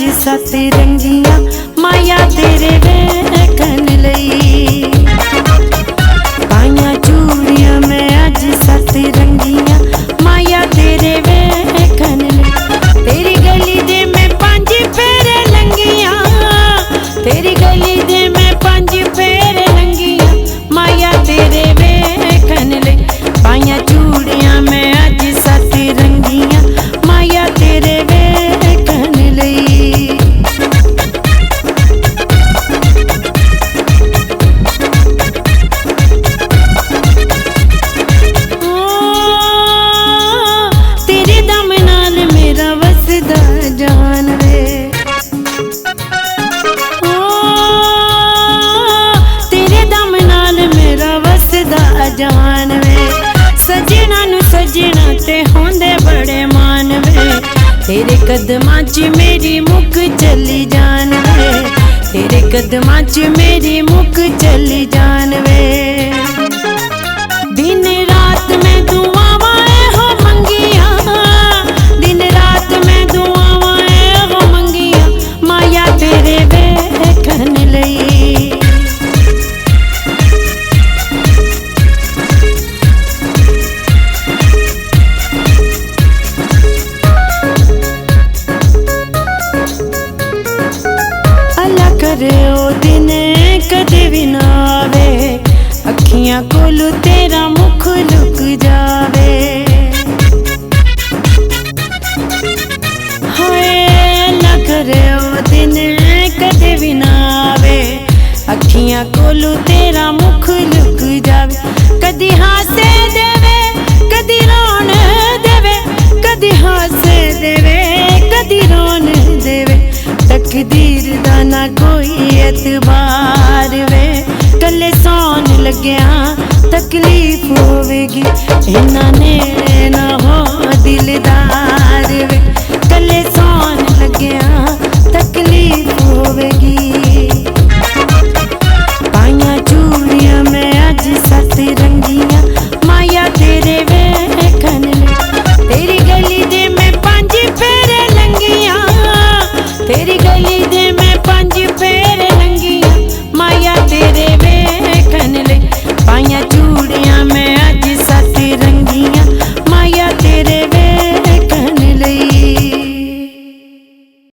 अज सत रंगियां माया तेरे वेखन लई। पाइयां चूड़ियां मैं अज सत रंगियां माया तेरे वेखन लई। तेरी गली दे मैं 5 फेरे लंगियां, तेरी गली दे मैं 5 फेरे लंगियां माया तेरे वेखन लई। पाइयां चूड़ियां मैं अज सत रंगियां माया तेरे वेखन लई। तेरे दम नाल मेरा वसदा जान वे, तेरे दम नाल मेरा वसदा जान वे। सजना नू सजना ते होंदे बड़े मान वे, तेरे कदमां च मेरी मुक चली जान वे, तेरे कदमां च मेरी मुक चली जान वे। दिन रात मैं दुआवां हो मंगियां, दिन रात मैं दुआवां हो मंगियां माया तेरे वेखन लई। करे ओ दिन कदे भी ना आवे, अखियां कोलू तेरा मुख लुक जावे। हाय अल्लाह करे ओ दिन कदे भी ना आवे, अखियां कोलू तेरा मुख लुक जावे। कदी हासे देवे कदी रोन देवे, कदी हासे देवे कदी रोन देवे। तकदीर दा ना कोई एतबार वे, कल्ले सौन लग्या तकलीफ होवेगी, इन्ना नेड़े ना हो दिलदार वे। कल्ले सौन लग्या तकलीफ होवेगी। पाइयां चूड़ियां मैं अज सत रंगियां माया तेरे वेखन लई। तेरी गली दे मैं 5 फेरे लंगियां, तेरी गली दे मैं 5 फेरे